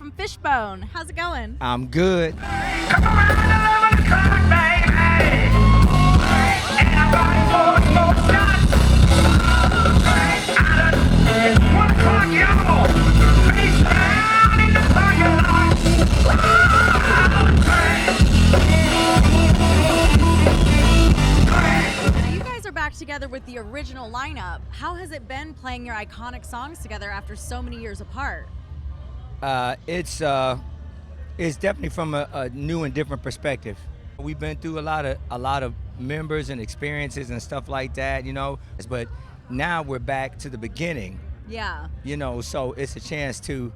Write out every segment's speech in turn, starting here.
from FISHBONE. How's it going? I'm good. Come around 11 o'clock, baby. And I'm riding for more shots. Out of 1 o'clock, y'all. Face down in the parking lot. Now, you guys are back together with the original lineup. How has it been playing your iconic songs together after so many years apart? It's definitely from a new and different perspective. We've been through a lot of members and experiences and stuff like that, you know. But now we're back to the beginning. Yeah. You know, so it's a chance to,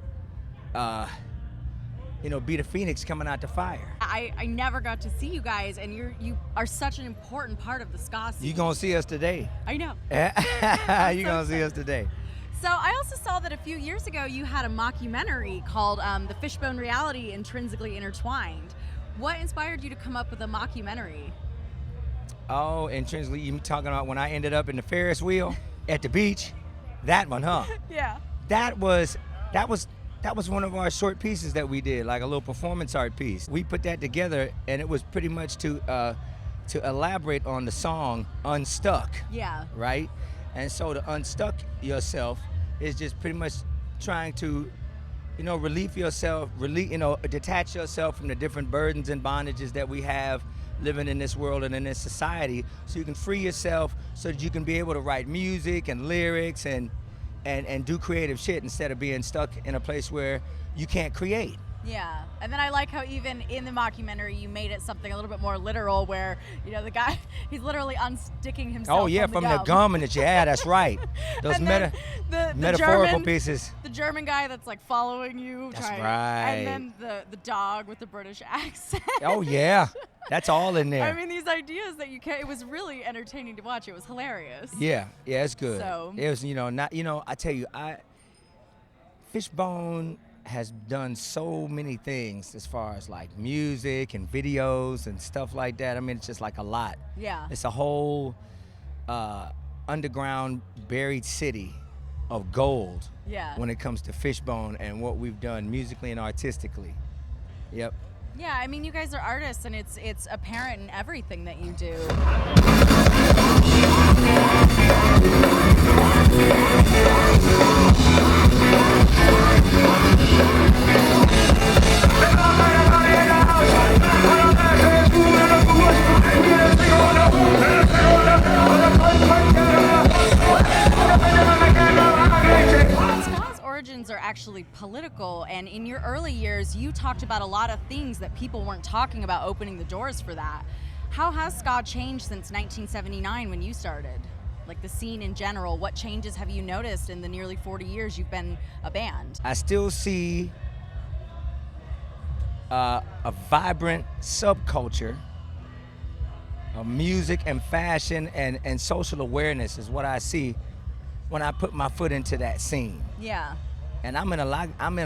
be the phoenix coming out the fire. I never got to see you guys, and you are such an important part of the ska scene. You're gonna see us today. I know. You're gonna see us today. So I also saw that a few years ago you had a mockumentary called The FISHBONE Reality Intrinsically Intertwined. What inspired you to come up with a mockumentary? Oh, intrinsically, you talking about when I ended up in the Ferris wheel at the beach? That one, huh? Yeah. That was one of our short pieces that we did, like a little performance art piece. We put that together, and it was pretty much to elaborate on the song Unstuck. Yeah. Right? And so to unstuck yourself is just pretty much trying to, relieve yourself, detach yourself from the different burdens and bondages that we have living in this world and in this society, so you can free yourself so that you can be able to write music and lyrics and do creative shit instead of being stuck in a place where you can't create. Yeah, and then I like how even in the mockumentary you made it something a little bit more literal, where the guy, he's literally unsticking himself. Oh yeah, from the gum and yeah, that's right. Those the metaphorical German, pieces. The German guy that's like following you. That's right. And then the dog with the British accent. Oh yeah, that's all in there. I mean, these ideas that it was really entertaining to watch. It was hilarious. Yeah, it's good. So it was, I tell you, FISHBONE has done so many things as far as like music and videos and stuff like that. I mean, it's just like a lot. Yeah. It's a whole underground buried city of gold. Yeah. When it comes to FISHBONE and what we've done musically and artistically. Yep. Yeah, I mean, you guys are artists, and it's apparent in everything that you do. Ska's origins are actually political, and in your early years, you talked about a lot of things that people weren't talking about, opening the doors for that. How has ska changed since 1979 when you started? Like the scene in general, what changes have you noticed in the nearly 40 years you've been a band? I still see a vibrant subculture of music and fashion and social awareness is what I see when I put my foot into that scene. Yeah. And I'm in a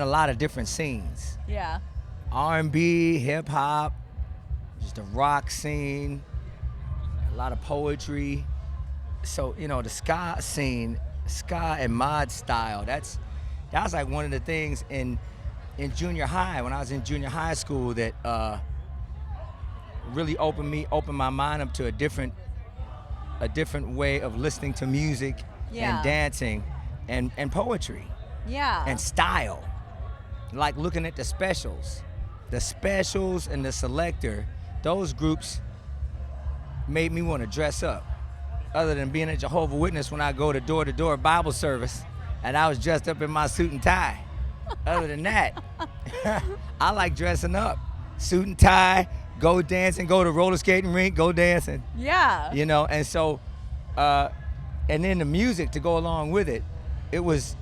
lot of different scenes. Yeah. R&B, hip hop, just a rock scene, a lot of poetry. So, the ska scene, ska and mod style, that was like one of the things in junior high, when I was in junior high school, that really opened my mind up to a different way of listening to music. Yeah. And dancing and poetry. Yeah. And style. Like looking at the specials and the Selector, those groups made me want to dress up. Other than being a Jehovah's Witness when I go to door-to-door Bible service and I was dressed up in my suit and tie. Other than that, I like dressing up. Suit and tie, go dancing, go to roller skating rink, go dancing. Yeah. And so, and then the music to go along with it, it was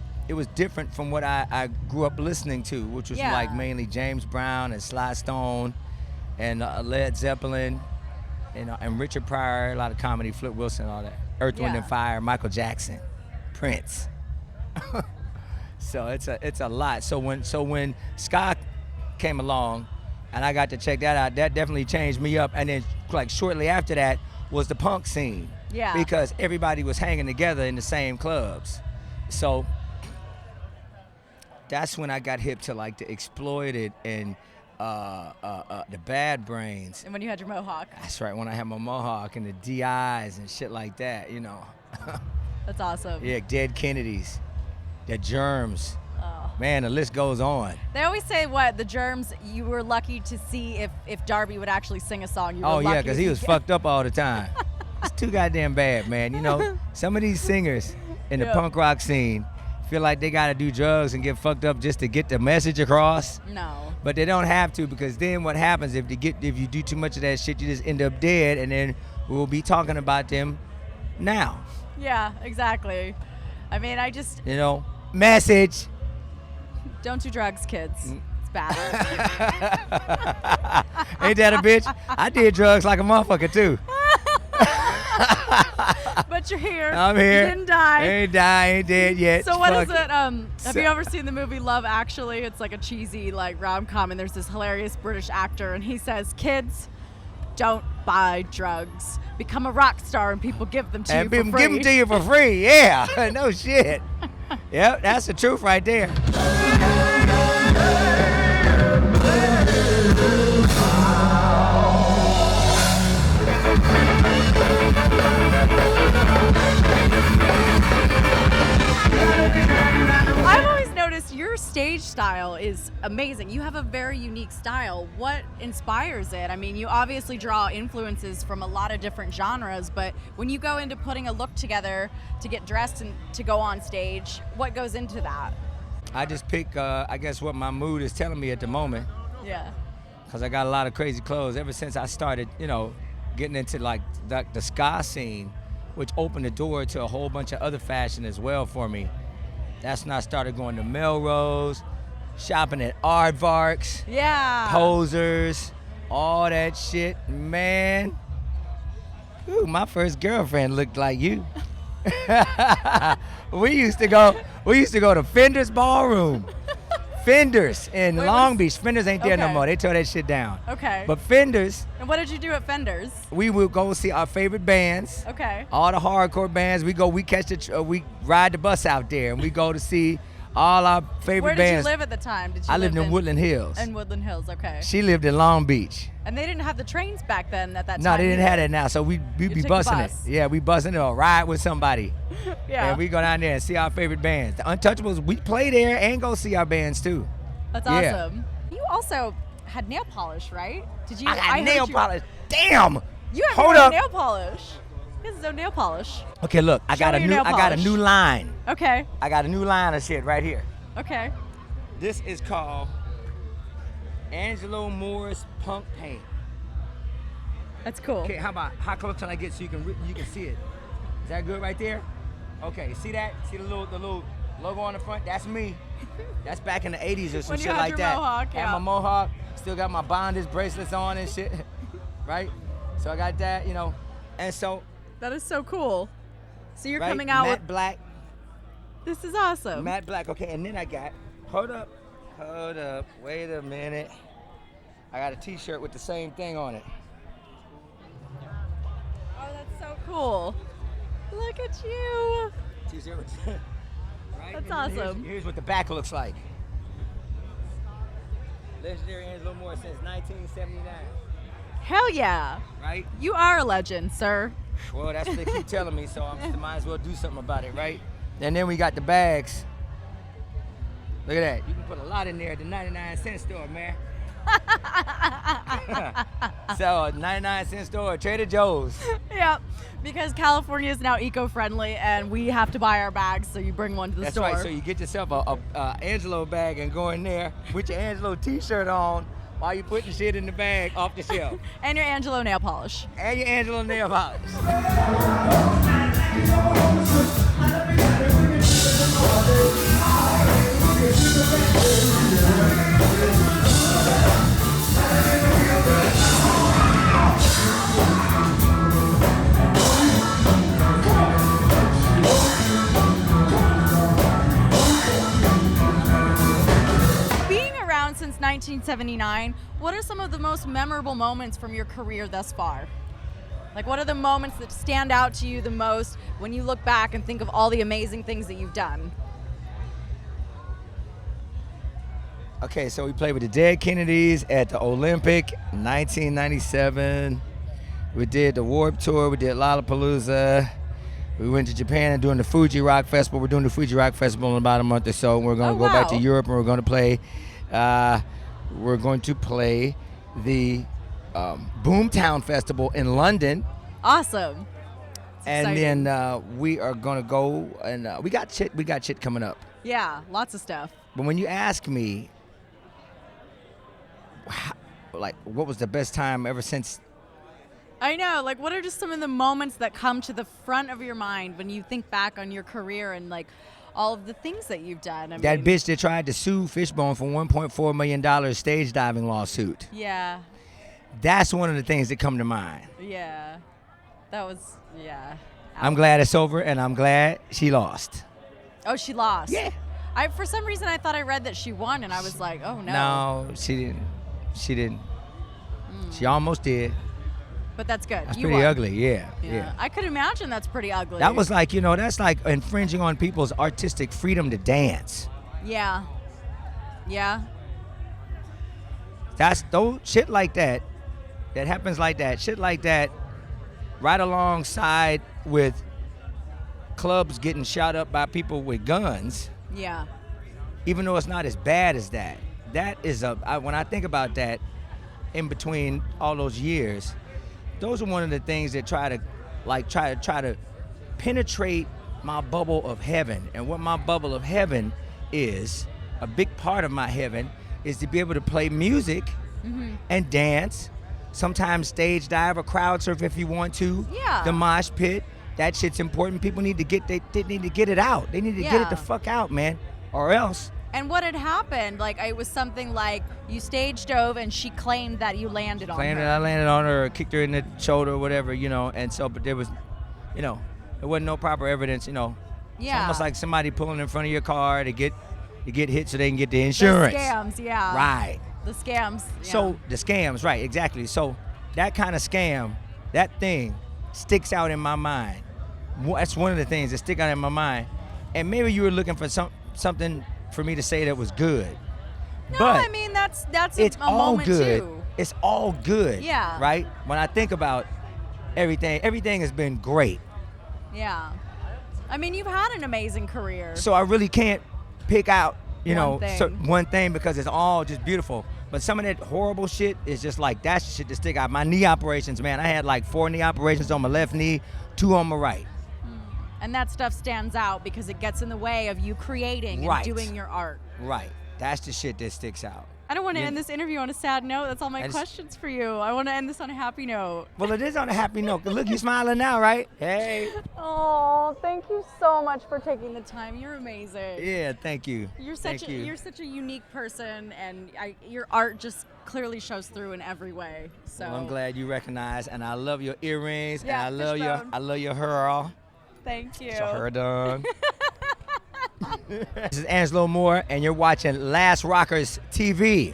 different from what I grew up listening to, which was like mainly James Brown and Sly Stone and Led Zeppelin and Richard Pryor, a lot of comedy, Flip Wilson, all that. Earth, Wind and Fire, Michael Jackson, Prince. So it's a lot. So when ska came along and I got to check that out, that definitely changed me up. And then like shortly after that was the punk scene. Yeah. Because everybody was hanging together in the same clubs. So that's when I got hip to like the Exploited and the Bad Brains. And when you had your mohawk. That's right, when I had my mohawk and the DIs and shit like that, you know. That's awesome. Yeah, Dead Kennedys, the Germs. Oh. Man, the list goes on. They always say the Germs, you were lucky to see if Darby would actually sing a song. You were Oh lucky yeah, because he was fucked up all the time. It's too goddamn bad, man. You know, some of these singers in the punk rock scene feel like they gotta do drugs and get fucked up just to get the message across. No. But they don't have to, because then what happens if you do too much of that shit, you just end up dead, and then we'll be talking about them now. Yeah, exactly. I mean, you know, message. Don't do drugs, kids. It's bad. Ain't that a bitch? I did drugs like a motherfucker too. But you're here. I'm here. You didn't die. Ain't dead yet. So what is it? Have you ever seen the movie Love Actually? It's like a cheesy like rom-com, and there's this hilarious British actor, and he says, "Kids, don't buy drugs. Become a rock star, and people give them to you for free." And give them to you for free. Yeah. No shit. Yep, that's the truth right there. I've always noticed your stage style is amazing. You have a very unique style. What inspires it? I mean, you obviously draw influences from a lot of different genres, but when you go into putting a look together to get dressed and to go on stage, what goes into that? I just pick, I guess, what my mood is telling me at the moment. Yeah. Because I got a lot of crazy clothes ever since I started, you know, getting into like the SKA scene, which opened the door to a whole bunch of other fashion as well for me. That's when I started going to Melrose, shopping at Aardvarks, Yeah. Posers, all that shit, man. Ooh, my first girlfriend looked like you. We used to go to Fender's Ballroom. Fender's in Long Beach. Fender's ain't there no more. They tore that shit down. Okay. But Fender's. And what did you do at Fender's? We would go see our favorite bands. Okay. All the hardcore bands. We ride the bus out there, and we go to see all our favorite bands. Where did you live at the time? I lived in Woodland Hills. In Woodland Hills, okay. She lived in Long Beach. And they didn't have the trains back then at that time. No, they didn't have that now, so we'd be take the busing it. bus. Yeah, we busing it or ride with somebody. Yeah. And we go down there and see our favorite bands. The Untouchables, we play there and go see our bands too. That's awesome. You also had nail polish, right? Did you? I got nail polish. Damn! You have Hold your own up. nail polish. He has his own nail polish. Okay, look, I Show got me your nail I got a polish. new line. Okay. I got a new line of shit right here. Okay. This is called Angelo Morris Punk Paint. That's cool. Okay, how close can I get so you can see it? Is that good right there? Okay, see that? See the little logo on the front? That's me. That's back in the 80s or some When you shit had like your that. mohawk, Had my mohawk, still got my bondage bracelets on and shit, right? So I got that, you know, and so. That is so cool. So you're right, coming out matte with. black. This is awesome. Matte black, okay, and then I got, hold up, wait a minute. I got a t-shirt with the same thing on it. Oh, that's so cool. Look at you. T-shirt with, right? That's And awesome. Here's what the back looks like. Legendary Angelo Morris since 1979. Hell yeah. Right? You are a legend, sir. Well, that's what they keep telling me, so I might as well do something about it, right? And then we got the bags. Look at that. You can put a lot in there at the 99-cent store, man. So, a 99-cent store at Trader Joe's. Yep. Because California is now eco-friendly, and we have to buy our bags, so you bring one to the That's store. right. So you get yourself a Angelo bag and go in there with your Angelo t-shirt on while you putting shit in the bag off the shelf. And your Angelo nail polish. And your Angelo nail polish. Being around since 1979, what are some of the most memorable moments from your career thus far? Like, what are the moments that stand out to you the most when you look back and think of all the amazing things that you've done? Okay, so we played with the Dead Kennedys at the Olympic 1997. We did the Warped Tour. We did Lollapalooza. We went to Japan and doing the Fuji Rock Festival. We're doing the Fuji Rock Festival in about a month or so. We're going to go back to Europe and we're going to play. We're going to play the Boomtown Festival in London. Awesome. And then we are going to go and we got shit coming up. Yeah, lots of stuff. But when you ask me, like, what was the best time ever since? I know, like, what are just some of the moments that come to the front of your mind when you think back on your career and, like, all of the things that you've done? That bitch that tried to sue FISHBONE for $1.4 million stage diving lawsuit. Yeah. That's one of the things that come to mind. Yeah. That was, yeah. I'm glad it's over, and I'm glad she lost. Oh, she lost? Yeah. For some reason, I thought I read that she won, and I was like, oh, no. No, she didn't. She didn't. She almost did. But that's good. That's You pretty won. ugly, yeah. I could imagine that's pretty ugly. That was like, that's like infringing on people's artistic freedom to dance. Yeah. Yeah. That's those shit like that happens like that. Shit like that right alongside with clubs getting shot up by people with guns. Yeah. Even though it's not as bad as that. That is when I think about that in between all those years, those are one of the things that try to penetrate my bubble of heaven. And what my bubble of heaven is, a big part of my heaven, is to be able to play music and dance, sometimes stage dive or crowd surf if you want to. Yeah. The mosh pit, that shit's important. People need to get they need to get it out. They need to get it the fuck out, man, or else. And what had happened, like, it was something like you stage dove and she claimed that you landed on her. Claimed that I landed on her or kicked her in the shoulder or whatever, and so, but there was, there wasn't no proper evidence, Yeah. It's almost like somebody pulling in front of your car to get hit so they can get the insurance. The scams, yeah. Right. The scams. Yeah. So the scams, right, exactly. So that kind of scam, that thing sticks out in my mind. That's one of the things that stick out in my mind. And maybe you were looking for something for me to say that was good. No, but I mean, that's it's a all moment good. too. It's all good. Yeah. Right? When I think about everything has been great. Yeah. I mean, you've had an amazing career. So I really can't pick out, One thing. one thing because it's all just beautiful. But some of that horrible shit is just like, that's shit to stick out. My knee operations, man, I had like 4 knee operations on my left knee, 2 on my right. And that stuff stands out because it gets in the way of you creating and doing your art. Right. That's the shit that sticks out. I don't want to end this interview on a sad note. That's all my I just- questions for you. I want to end this on a happy note. Well, it is on a happy note. Look, you smiling now, right? Hey. Oh, thank you so much for taking the time. You're amazing. Yeah, thank you. You're Thank such you. you're such a unique person, and your art just clearly shows through in every way. So Well, I'm glad you recognize, and I love your earrings, Yeah, and I love your hair. Thank you. So her done. This is Angelo Moore, and you're watching Last Rockers TV.